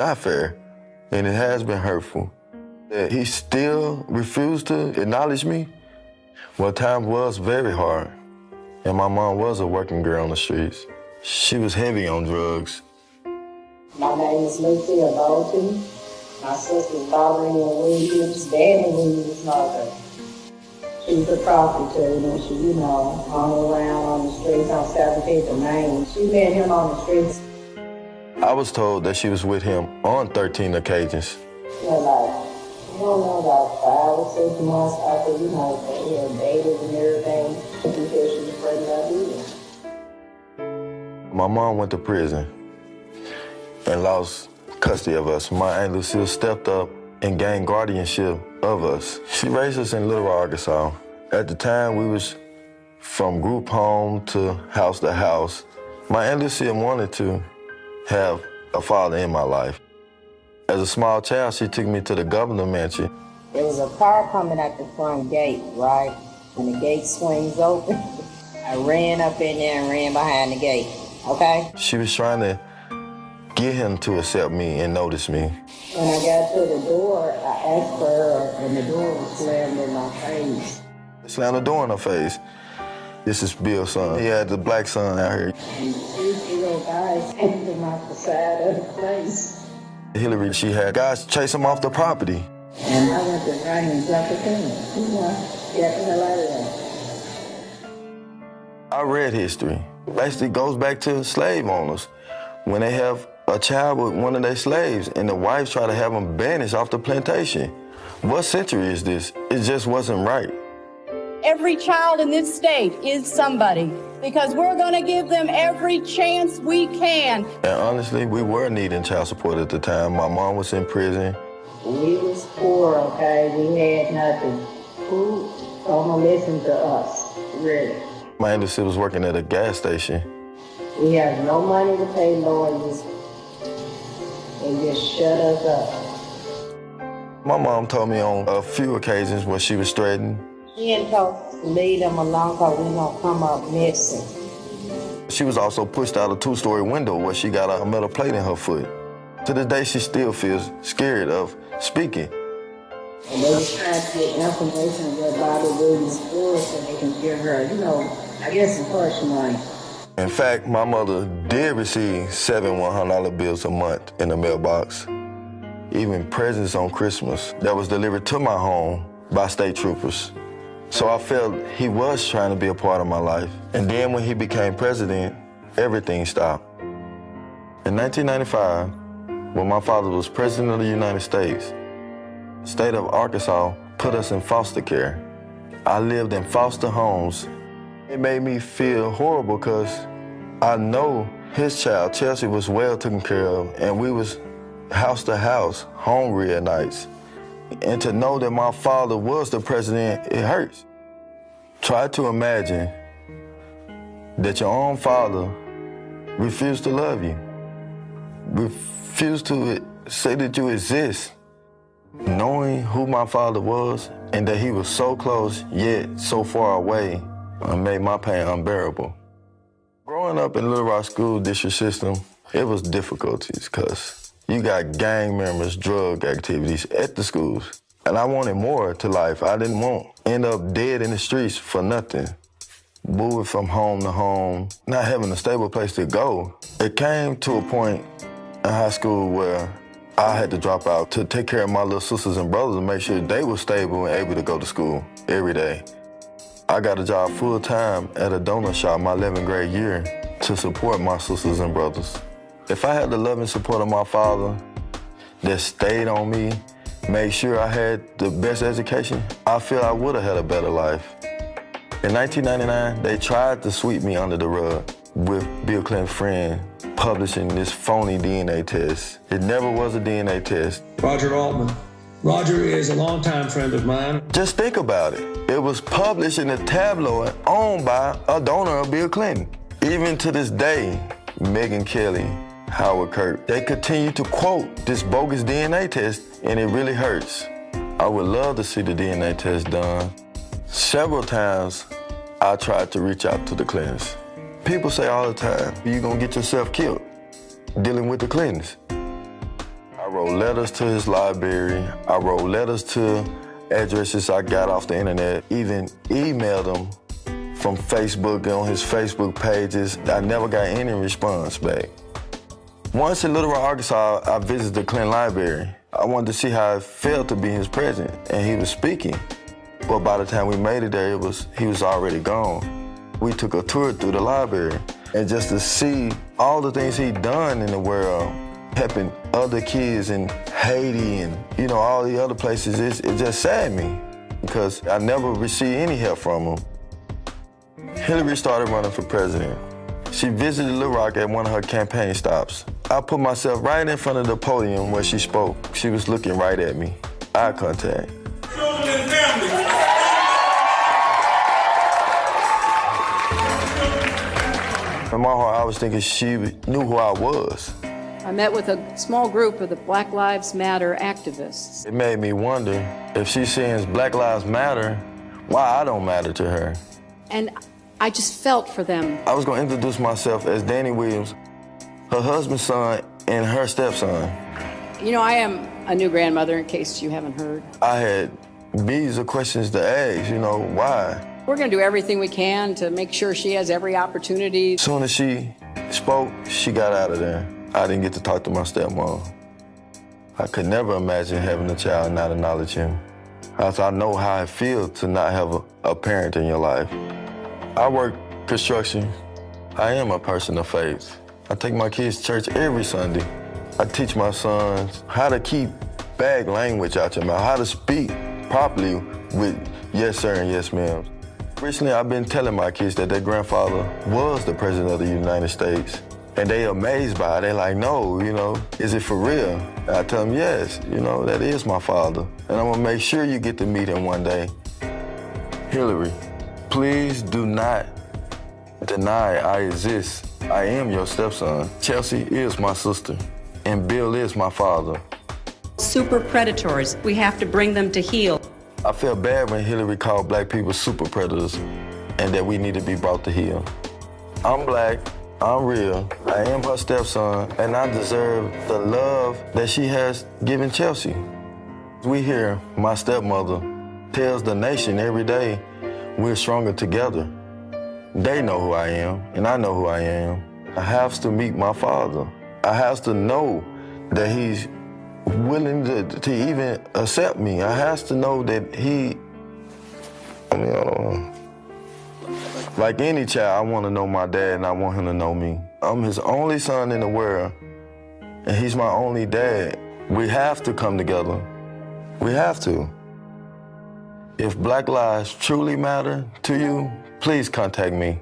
Not fair, and it has been hurtful. That he still refused to acknowledge me. Well, time was very hard, and my mom was a working girl on the streets. She was heavy on drugs. My name is Lucia Bolton. My sister's Valerie Williams, Danny Williams' mother. She was a prostitute, and she, hung around on the streets on 17th and Main. She met him on the streets. I was told that she was with him on 13 occasions. I don't know, about 5 or 6 months after, they had dated and everything, until she was pregnant with him. My mom went to prison and lost custody of us. My Aunt Lucille stepped up and gained guardianship of us. She raised us in Little Rock, Arkansas. At the time, we was from group home to house. My Aunt Lucille wanted to have a father in my life. As a small child, she took me to the governor's mansion. There was a car coming at the front gate, right? When the gate swings open, I ran up in there and ran behind the gate, okay? She was trying to get him to accept me and notice me. When I got to the door, I asked for her, and the door was slammed in my face. Slammed the door in her face. This is Bill's son. He had the black son out here. And 2 little guys came to my side of the place. Hillary, she had guys chase him off the property. And I went to right and jumped the fence. Get the hell out of there. I read history. Basically goes back to slave owners. When they have a child with one of their slaves and the wives try to have them banished off the plantation. What century is this? It just wasn't right. Every child in this state is somebody because we're going to give them every chance we can. And honestly, we were needing child support at the time. My mom was in prison. We was poor, okay? We had nothing. Who gonna listen to us, really? My Aunt Lucille was working at a gas station. We had no money to pay lawyers. They just shut us up. My mom told me on a few occasions where she was threatened. She didn't talk to leave them alone because we gonna come up missing. She was also pushed out a 2-story window where she got a metal plate in her foot. To this day, she still feels scared of speaking. And they was trying to get information where Bobby Williams was so they can give her, I guess some first money. In fact, my mother did receive 7 $100 bills a month in the mailbox. Even presents on Christmas that was delivered to my home by state troopers. So I felt he was trying to be a part of my life. And then when he became president, everything stopped. In 1995, when my father was president of the United States, the state of Arkansas put us in foster care. I lived in foster homes. It made me feel horrible because I know his child, Chelsea, was well taken care of, and we was house to house, hungry at nights. And to know that my father was the president, it hurts. Try to imagine that your own father refused to love you, refused to say that you exist. Knowing who my father was and that he was so close yet so far away made my pain unbearable. Growing up in Little Rock school district system, it was difficulties because you got gang members, drug activities at the schools. And I wanted more to life. I didn't want to end up dead in the streets for nothing. Moving from home to home, not having a stable place to go. It came to a point in high school where I had to drop out to take care of my little sisters and brothers and make sure they were stable and able to go to school every day. I got a job full-time at a donut shop my 11th grade year to support my sisters and brothers. If I had the love and support of my father that stayed on me, made sure I had the best education, I feel I would have had a better life. In 1999, they tried to sweep me under the rug with Bill Clinton's friend publishing this phony DNA test. It never was a DNA test. Roger Altman. Roger is a longtime friend of mine. Just think about it. It was published in a tabloid owned by a donor of Bill Clinton. Even to this day, Megyn Kelly, Howard Kirk, they continue to quote this bogus DNA test, and it really hurts. I would love to see the DNA test done. Several times, I tried to reach out to the Clintons. People say all the time, you're gonna get yourself killed dealing with the Clintons. wrote letters to his library. I wrote letters to addresses I got off the internet, even emailed him from Facebook on his Facebook pages. I never got any response back. Once in Little Rock, Arkansas, I visited the Clinton Library. I wanted to see how it felt to be his president, and he was speaking. But by the time we made it there, he was already gone. We took a tour through the library, and just to see all the things he'd done in the world, helping other kids in Haiti and, all the other places, it just saddened me because I never received any help from him. Hillary started running for president. She visited Little Rock at one of her campaign stops. I put myself right in front of the podium where she spoke. She was looking right at me, eye contact. Children and families. In my heart, I was thinking she knew who I was. I met with a small group of the Black Lives Matter activists. It made me wonder if she's saying Black Lives Matter, why I don't matter to her. And I just felt for them. I was going to introduce myself as Danny Williams, her husband's son and her stepson. I am a new grandmother, in case you haven't heard. I had millions of questions to ask, why? We're going to do everything we can to make sure she has every opportunity. As soon as she spoke, she got out of there. I didn't get to talk to my stepmom. I could never imagine having a child and not acknowledge him. I know how it feels to not have a parent in your life. I work construction. I am a person of faith. I take my kids to church every Sunday. I teach my sons how to keep bad language out your mouth, how to speak properly with yes, sir, and yes, ma'am. Recently, I've been telling my kids that their grandfather was the president of the United States. And they amazed by it. They're like, no, is it for real? And I tell them, yes, that is my father. And I'm gonna make sure you get to meet him one day. Hillary, please do not deny I exist. I am your stepson. Chelsea is my sister, and Bill is my father. Super predators, we have to bring them to heel. I feel bad when Hillary called black people super predators and that we need to be brought to heel. I'm black, I'm real, I am her stepson, and I deserve the love that she has given Chelsea. We hear my stepmother tells the nation every day, we're stronger together. They know who I am, and I know who I am. I have to meet my father. I have to know that he's willing to even accept me. I have to know that I don't know. Like any child, I want to know my dad, and I want him to know me. I'm his only son in the world, and he's my only dad. We have to come together. We have to. If Black lives truly matter to you, please contact me.